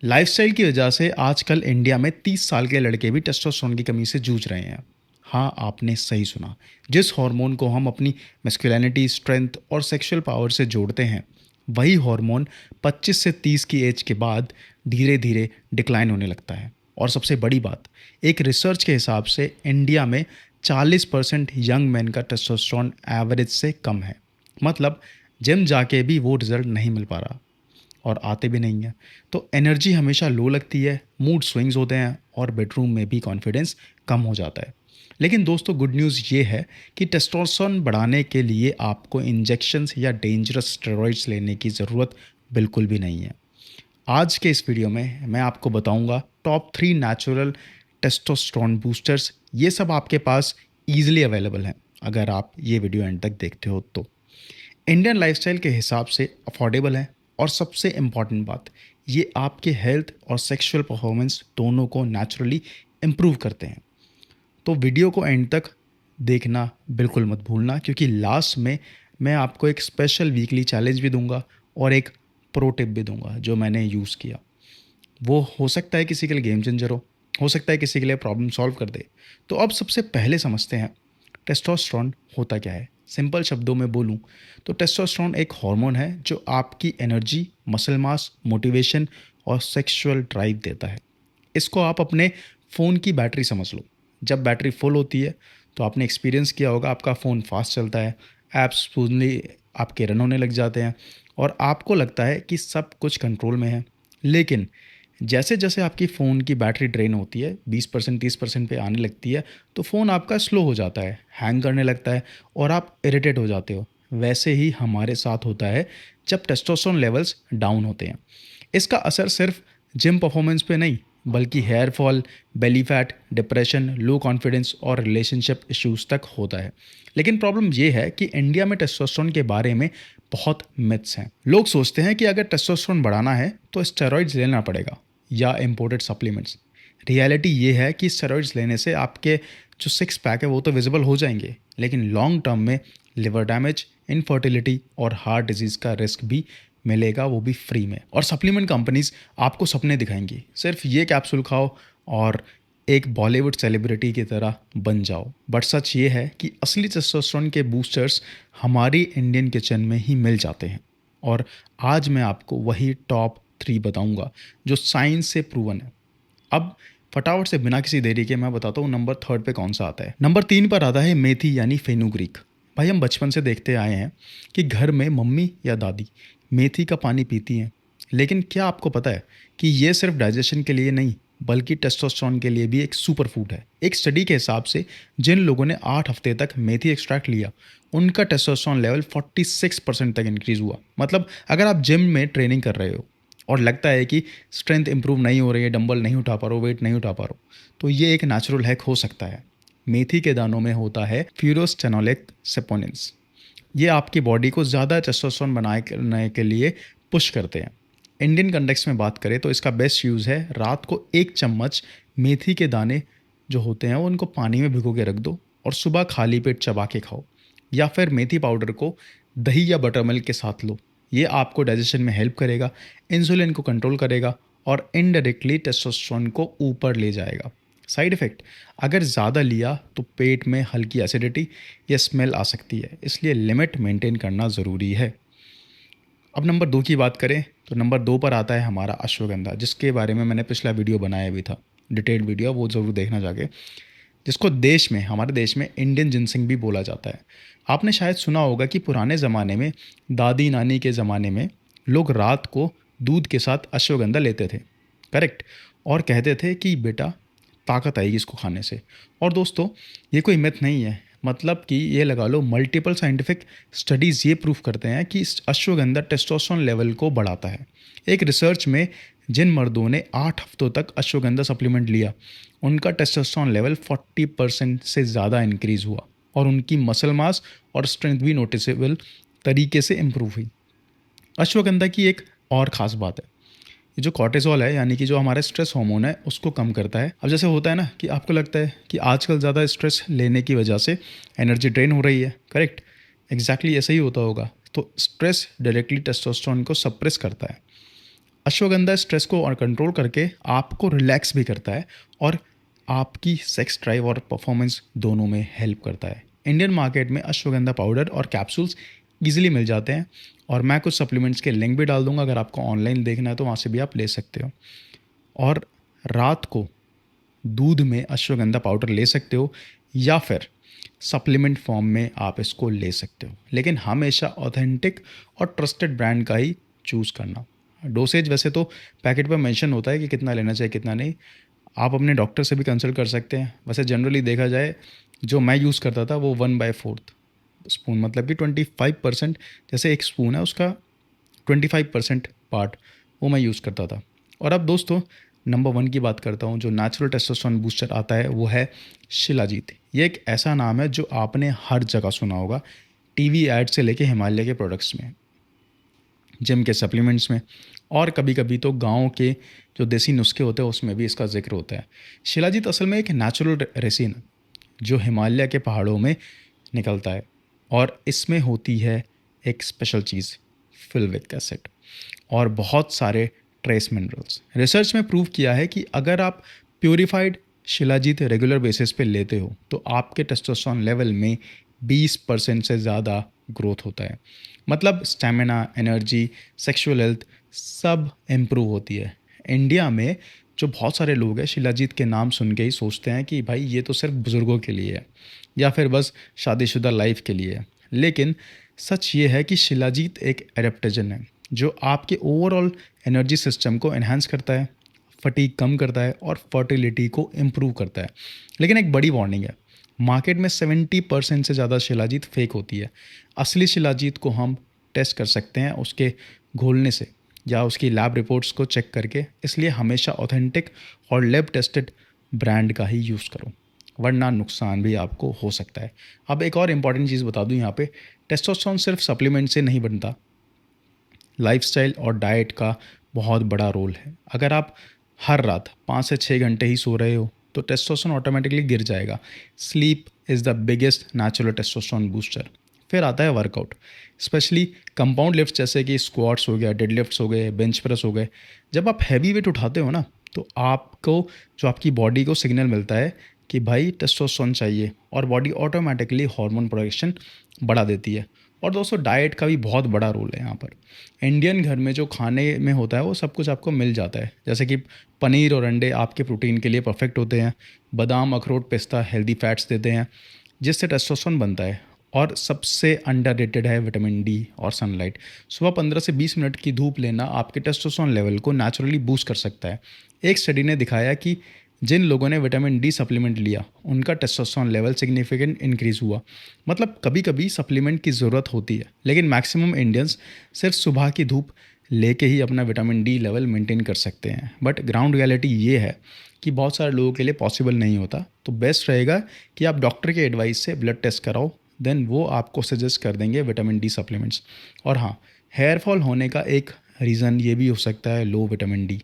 Lifestyle की वजह से आजकल इंडिया में 30 साल के लड़के भी टेस्टोस्टेरोन की कमी से जूझ रहे हैं। हाँ, आपने सही सुना। जिस हार्मोन को हम अपनी मैस्कुलिनिटी, स्ट्रेंथ और सेक्सुअल पावर से जोड़ते हैं, वही हार्मोन 25 से 30 की एज के बाद धीरे धीरे डिक्लाइन होने लगता है। और सबसे बड़ी बात, एक रिसर्च के हिसाब से इंडिया में 40% यंग मैन का टेस्टोस्टेरोन एवरेज से कम है। मतलब जिम जाके भी वो रिजल्ट नहीं मिल पा रहा और आते भी नहीं हैं। तो एनर्जी हमेशा लो लगती है, मूड स्विंग्स होते हैं और बेडरूम में भी कॉन्फिडेंस कम हो जाता है। लेकिन दोस्तों, गुड न्यूज़ ये है कि टेस्टोस्टेरोन बढ़ाने के लिए आपको इंजेक्शंस या डेंजरस स्टेरॉइड्स लेने की ज़रूरत बिल्कुल भी नहीं है। आज के इस वीडियो में मैं आपको बताऊंगा टॉप 3 नेचुरल टेस्टोस्टेरोन बूस्टर्स। ये सब आपके पास ईजिली अवेलेबल हैं अगर आप ये वीडियो एंड तक देखते हो तो। इंडियन लाइफस्टाइल के हिसाब से अफोर्डेबल है और सबसे इम्पॉर्टेंट बात, ये आपके हेल्थ और सेक्सुअल परफॉर्मेंस दोनों को नेचुरली इम्प्रूव करते हैं। तो वीडियो को एंड तक देखना बिल्कुल मत भूलना, क्योंकि लास्ट में मैं आपको एक स्पेशल वीकली चैलेंज भी दूंगा और एक प्रो टिप भी दूंगा जो मैंने यूज़ किया। वो हो सकता है किसी के लिए गेम चेंजर हो सकता है किसी के लिए प्रॉब्लम सॉल्व कर दे। तो अब सबसे पहले समझते हैं टेस्टोस्टेरोन होता क्या है। सिंपल शब्दों में बोलूं तो टेस्टोस्टेरोन एक हार्मोन है जो आपकी एनर्जी, मसल मास, मोटिवेशन और सेक्सुअल ड्राइव देता है। इसको आप अपने फ़ोन की बैटरी समझ लो। जब बैटरी फुल होती है तो आपने एक्सपीरियंस किया होगा, आपका फ़ोन फास्ट चलता है, ऐप्स स्मूथली आपके रन होने लग जाते हैं और आपको लगता है कि सब कुछ कंट्रोल में है। लेकिन जैसे जैसे आपकी फ़ोन की बैटरी ड्रेन होती है, 20% 30% पे आने लगती है, तो फ़ोन आपका स्लो हो जाता है, हैंग करने लगता है और आप इरिटेट हो जाते हो। वैसे ही हमारे साथ होता है जब टेस्टोस्टेरोन लेवल्स डाउन होते हैं। इसका असर सिर्फ जिम परफॉर्मेंस पे नहीं, बल्कि hair fall, belly fat, depression, low confidence और रिलेशनशिप इश्यूज तक होता है। लेकिन प्रॉब्लम ये है कि इंडिया में टेस्टोस्टेरोन के बारे में बहुत मिथ्स हैं। लोग सोचते हैं कि अगर टेस्टोस्टेरोन बढ़ाना है तो स्टेरॉइड्स लेना पड़ेगा या इम्पोर्टेड सप्लीमेंट्स। रियलिटी ये है कि स्टेरॉइड्स लेने से आपके जो सिक्स पैक है वो तो विजिबल हो जाएंगे, लेकिन लॉन्ग टर्म में लिवर डैमेज, इनफर्टिलिटी और हार्ट डिजीज़ का रिस्क भी मिलेगा, वो भी फ्री में। और सप्लीमेंट कंपनीज आपको सपने दिखाएंगी, सिर्फ ये कैप्सूल खाओ और एक बॉलीवुड सेलिब्रिटी की तरह बन जाओ। बट सच ये है कि असली टेस्टोस्टेरोन के बूस्टर्स हमारी इंडियन किचन में ही मिल जाते हैं। और आज मैं आपको वही टॉप 3 बताऊंगा जो साइंस से प्रूवन है। अब फटाफट से बिना किसी देरी के मैं बताता हूँ नंबर 3 पे कौन सा आता है। नंबर 3 पर आता है मेथी यानी फेनुग्रीक। भाई, हम बचपन से देखते आए हैं कि घर में मम्मी या दादी मेथी का पानी पीती हैं। लेकिन क्या आपको पता है कि ये सिर्फ डाइजेशन के लिए नहीं, बल्कि टेस्टोस्टेरोन के लिए भी एक सुपर फूड है। एक स्टडी के हिसाब से जिन लोगों ने 8 हफ्ते तक मेथी एक्सट्रैक्ट लिया, उनका टेस्टोस्टेरोन लेवल 46% तक इंक्रीज हुआ। मतलब अगर आप जिम में ट्रेनिंग कर रहे हो और लगता है कि स्ट्रेंथ इंप्रूव नहीं हो रही है, डंबल नहीं उठा पा रहे हो, वेट नहीं उठा पा रहे हो, तो ये एक नेचुरल हैक हो सकता है। मेथी के दानों में होता है फ्यूरोस्टेनोलिक सेपोनिन्स। ये आपकी बॉडी को ज़्यादा टेस्टोस्टेरोन बनाने के लिए पुश करते हैं। इंडियन कंटेक्स्ट में बात करें तो इसका बेस्ट यूज़ है रात को 1 चम्मच मेथी के दाने जो होते हैं वो उनको पानी में भिगो के रख दो और सुबह खाली पेट चबा के खाओ। या फिर मेथी पाउडर को दही या बटर मिल्क के साथ लो। ये आपको डाइजेशन में हेल्प करेगा, इंसुलिन को कंट्रोल करेगा और इनडायरेक्टली टेस्टोस्टेरोन को ऊपर ले जाएगा। साइड इफ़ेक्ट, अगर ज़्यादा लिया तो पेट में हल्की एसिडिटी या स्मेल आ सकती है, इसलिए लिमिट मेंटेन करना ज़रूरी है। अब नंबर 2 की बात करें तो नंबर 2 पर आता है हमारा अश्वगंधा, जिसके बारे में मैंने पिछला वीडियो बनाया भी था, डिटेल्ड वीडियो, वो ज़रूर देखना जाके। जिसको देश में, हमारे देश में इंडियन जिनसिंग भी बोला जाता है। आपने शायद सुना होगा कि पुराने ज़माने में, दादी नानी के ज़माने में, लोग रात को दूध के साथ अश्वगंधा लेते थे, करेक्ट, और कहते थे कि बेटा ताकत आएगी इसको खाने से। और दोस्तों, ये कोई मिथ नहीं है। मतलब कि ये लगा लो, मल्टीपल साइंटिफिक स्टडीज़ ये प्रूव करते हैं कि अश्वगंधा टेस्टोस्टेरोन लेवल को बढ़ाता है। एक रिसर्च में जिन मर्दों ने 8 हफ्तों तक अश्वगंधा सप्लीमेंट लिया, उनका टेस्टोस्टेरोन लेवल 40% से ज़्यादा इंक्रीज़ हुआ और उनकी मसल मास और स्ट्रेंथ भी नोटिसेबल तरीके से इम्प्रूव हुई। अश्वगंधा की एक और ख़ास बात है, ये जो कॉर्टिसोल है, यानी कि जो हमारा स्ट्रेस हार्मोन है, उसको कम करता है। अब जैसे होता है ना कि आपको लगता है कि आजकल ज़्यादा स्ट्रेस लेने की वजह से एनर्जी ड्रेन हो रही है, करेक्ट, एग्जैक्टली ऐसा ही होता होगा। तो स्ट्रेस डायरेक्टली टेस्टोस्टेरोन को सप्रेस करता है। अश्वगंधा स्ट्रेस को और कंट्रोल करके आपको रिलैक्स भी करता है और आपकी सेक्स ड्राइव और परफॉर्मेंस दोनों में हेल्प करता है। इंडियन मार्केट में अश्वगंधा पाउडर और कैप्सूल्स ईजिली मिल जाते हैं और मैं कुछ सप्लीमेंट्स के लिंक भी डाल दूंगा, अगर आपको ऑनलाइन देखना है तो वहाँ से भी आप ले सकते हो। और रात को दूध में अश्वगंधा पाउडर ले सकते हो या फिर सप्लीमेंट फॉर्म में आप इसको ले सकते हो, लेकिन हमेशा ऑथेंटिक और ट्रस्टेड ब्रांड का ही चूज़ करना। डोसेज वैसे तो पैकेट पर मेंशन होता है कि कितना लेना चाहिए कितना नहीं, आप अपने डॉक्टर से भी कंसल्ट कर सकते हैं। वैसे जनरली देखा जाए जो मैं यूज़ करता था वो 1/4 स्पून, मतलब कि 25%, जैसे एक स्पून है उसका 25% पार्ट, वो मैं यूज़ करता था। और अब दोस्तों नंबर 1 की बात करता हूँ, जो नेचुरल टेस्टोस्टेरोन बूस्टर आता है वो है शिलाजीत। ये एक ऐसा नाम है जो आपने हर जगह सुना होगा, टीवी ऐड से लेके हिमालय के प्रोडक्ट्स में, जिम के सप्लीमेंट्स में, और कभी कभी तो गाँव के जो देसी नुस्खे होते हैं उसमें भी इसका जिक्र होता है। शिलाजीत असल में एक नेचुरल रेसिन है जो हिमालय के पहाड़ों में निकलता है और इसमें होती है एक स्पेशल चीज़, फिल्विक एसिड और बहुत सारे ट्रेस मिनरल्स। रिसर्च में प्रूव किया है कि अगर आप प्योरीफाइड शिलाजीत रेगुलर बेसिस पे लेते हो तो आपके टेस्टोस्टेरोन लेवल में 20% से ज़्यादा ग्रोथ होता है। मतलब स्टैमिना, एनर्जी, सेक्सुअल हेल्थ सब इम्प्रूव होती है। इंडिया में जो बहुत सारे लोग हैं शिलाजीत के नाम सुन के ही सोचते हैं कि भाई ये तो सिर्फ बुज़ुर्गों के लिए है या फिर बस शादीशुदा लाइफ के लिए है, लेकिन सच ये है कि शिलाजीत एक एडेप्टोजन है जो आपके ओवरऑल एनर्जी सिस्टम को एनहांस करता है, फटीग कम करता है और फर्टिलिटी को इम्प्रूव करता है। लेकिन एक बड़ी वार्निंग है, मार्केट में 70% से ज़्यादा शिलाजीत फेक होती है। असली शिलाजीत को हम टेस्ट कर सकते हैं उसके घोलने से या उसकी लैब रिपोर्ट्स को चेक करके, इसलिए हमेशा ऑथेंटिक और लैब टेस्टेड ब्रांड का ही यूज़ करो, वरना नुकसान भी आपको हो सकता है। अब एक और इम्पॉर्टेंट चीज़ बता दूं यहाँ पे, टेस्टोस्टेरोन सिर्फ सप्लीमेंट से नहीं बनता, लाइफस्टाइल और डाइट का बहुत बड़ा रोल है। अगर आप हर रात 5 से 6 घंटे ही सो रहे हो तो टेस्टोस्टेरोन ऑटोमेटिकली गिर जाएगा। Sleep is the biggest natural testosterone booster. फिर आता है वर्कआउट, स्पेशली कंपाउंड लिफ्ट्स जैसे कि स्क्वाट्स हो गया, डेड लिफ्ट्स हो गए, बेंच प्रेस हो गए। जब आप हैवी वेट उठाते हो ना तो आपको, जो आपकी बॉडी को सिग्नल मिलता है कि भाई टेस्टोस्टेरोन चाहिए और बॉडी ऑटोमेटिकली हार्मोन प्रोडक्शन बढ़ा देती है। और दोस्तों डाइट का भी बहुत बड़ा रोल है यहाँ पर। इंडियन घर में जो खाने में होता है वो सब कुछ आपको मिल जाता है, जैसे कि पनीर और अंडे आपके प्रोटीन के लिए परफेक्ट होते हैं, बादाम, अखरोट, पिस्ता हेल्दी फैट्स देते हैं जिससे टेस्टोस्टेरोन बनता है। और सबसे अंडररेटेड है विटामिन डी और सनलाइट। सुबह 15 से 20 मिनट की धूप लेना आपके टेस्टोस्टेरोन लेवल को नेचुरली बूस्ट कर सकता है। एक स्टडी ने दिखाया कि जिन लोगों ने विटामिन डी सप्लीमेंट लिया उनका टेस्टोस्टेरोन लेवल सिग्निफिकेंट इंक्रीज़ हुआ। मतलब कभी कभी सप्लीमेंट की ज़रूरत होती है, लेकिन मैक्सिमम इंडियंस सिर्फ सुबह की धूप लेके ही अपना विटामिन डी लेवल मेंटेन कर सकते हैं। बट ग्राउंड रियलिटी ये है कि बहुत सारे लोगों के लिए पॉसिबल नहीं होता, तो बेस्ट रहेगा कि आप डॉक्टर के एडवाइस से ब्लड टेस्ट कराओ, देन वो आपको सजेस्ट कर देंगे विटामिन डी सप्लीमेंट्स। और हाँ, हेयर फॉल होने का एक रीज़न ये भी हो सकता है लो विटामिन डी,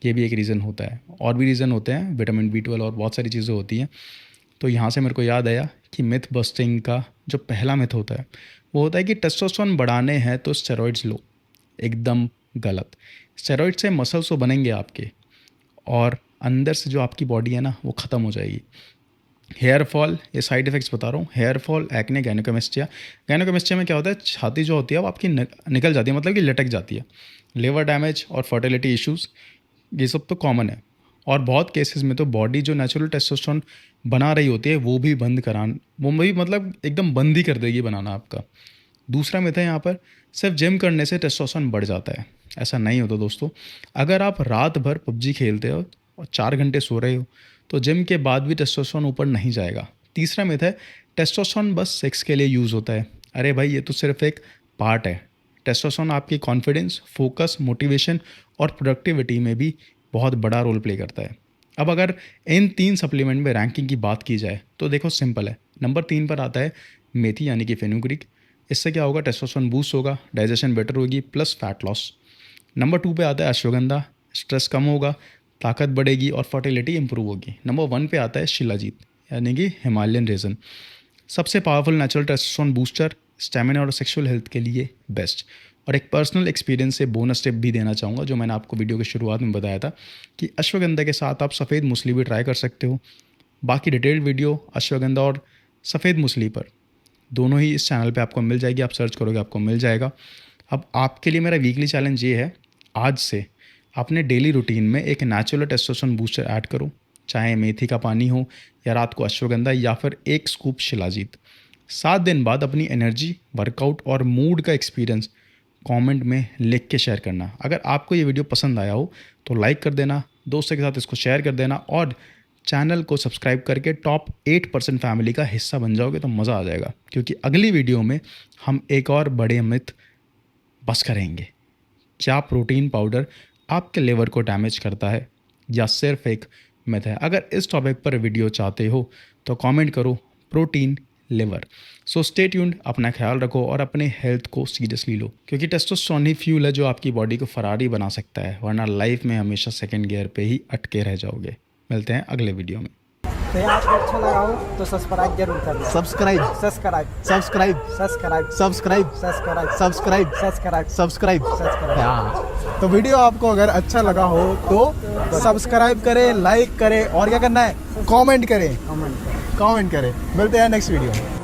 ये भी एक रीज़न होता है। और भी रीज़न होते हैं, विटामिन B12 और बहुत सारी चीज़ें होती हैं। तो यहाँ से मेरे को याद आया कि मिथ बस्टिंग का जो पहला मिथ होता है वो होता है कि टेस्टोस्टेरोन बढ़ाने हैं तो स्टेरॉइड्स लो। एकदम गलत। स्टेरॉइड से मसल्स तो बनेंगे आपके और अंदर से जो आपकी बॉडी है ना वो ख़त्म हो जाएगी। हेयर फॉल, ये साइड इफ़ेक्ट्स बता रहा हूँ, hair fall, acne, gynaecomastia. Gynaecomastia में क्या होता है, छाती जो होती है वो आपकी निकल जाती है, मतलब कि लटक जाती है। लिवर डैमेज और फर्टिलिटी इश्यूज़, ये सब तो कॉमन है। और बहुत केसेस में तो बॉडी जो नेचुरल टेस्टोस्टेरोन बना रही होती है वो भी बंद करान, वो भी मतलब एकदम बंद ही कर देगी बनाना आपका। दूसरा मिथ है यहाँ पर, सिर्फ जिम करने से टेस्टोस्टेरोन बढ़ जाता है। ऐसा नहीं होता दोस्तों। अगर आप रात भर पबजी खेलते हो और 4 घंटे सो रहे हो तो जिम के बाद भी टेस्टोस्टेरोन ऊपर नहीं जाएगा। तीसरा मिथ है, टेस्टोस्टेरोन बस सेक्स के लिए यूज़ होता है। अरे भाई, ये तो सिर्फ एक पार्ट है। टेस्टोस्टेरोन आपकी कॉन्फिडेंस, फोकस, मोटिवेशन और प्रोडक्टिविटी में भी बहुत बड़ा रोल प्ले करता है। अब अगर इन 3 सप्लीमेंट में रैंकिंग की बात की जाए तो देखो सिंपल है। नंबर 3 पर आता है मेथी यानी कि फेनुग्रीक। इससे क्या होगा, टेस्टोस्टेरोन बूस्ट होगा, डाइजेशन बेटर होगी, प्लस फैट लॉस। नंबर 2 पे आता है अश्वगंधा, स्ट्रेस कम होगा, ताकत बढ़ेगी और फर्टिलिटी इंप्रूव होगी। नंबर 1 पे आता है शिलाजीत यानी कि हिमालयन रेजन, सबसे powerful natural testosterone booster, stamina और सेक्सुअल हेल्थ के लिए बेस्ट। और एक पर्सनल एक्सपीरियंस से बोनस टिप भी देना चाहूँगा, जो मैंने आपको वीडियो की शुरुआत में बताया था कि अश्वगंधा के साथ आप सफ़ेद मूसली भी ट्राई कर सकते हो। बाकी डिटेल्ड वीडियो अश्वगंधा और सफ़ेद मूसली पर दोनों ही इस चैनल पे आपको मिल जाएगी, आप सर्च करोगे आपको मिल जाएगा। अब आपके लिए मेरा वीकली चैलेंज ये है, आज से अपने डेली रूटीन में एक नेचुरल टेस्टोस्टेरोन बूस्टर ऐड करो, चाहे मेथी का पानी हो या रात को अश्वगंधा या फिर एक स्कूप शिलाजीत। 7 दिन बाद अपनी एनर्जी, वर्कआउट और मूड का एक्सपीरियंस कमेंट में लिख के शेयर करना। अगर आपको ये वीडियो पसंद आया हो तो लाइक कर देना, दोस्तों के साथ इसको शेयर कर देना और चैनल को सब्सक्राइब करके टॉप 8% फैमिली का हिस्सा बन जाओगे तो मज़ा आ जाएगा, क्योंकि अगली वीडियो में हम एक और बड़े मिथ बस करेंगे। क्या प्रोटीन पाउडर आपके लिवर को डैमेज करता है या सिर्फ एक मिथ है? अगर इस टॉपिक पर वीडियो चाहते हो तो कमेंट करो protein liver. So stay tuned, अपना ख्याल रखो और अपने हेल्थ को सीरियसली लो, क्योंकि टेस्टोस्टेरोन ही फ्यूल है जो आपकी बॉडी को फरारी बना सकता है, वरना लाइफ में हमेशा सेकंड गियर पे ही अटके रह जाओगे। मिलते हैं अगले वीडियो में। तो ये आपको अच्छा लगा हो तो सब्सक्राइब जरूर करना। Subscribe subscribe subscribe subscribe subscribe subscribe subscribe subscribe subscribe subscribe. हाँ। तो वीडियो आपको अगर अच्छा लगा हो तो सब्सक्राइब करें, लाइक करें और क्या करना है, कमेंट करें। कमेंट कमेंट करें। मिलते हैं नेक्स्ट वीडियो में।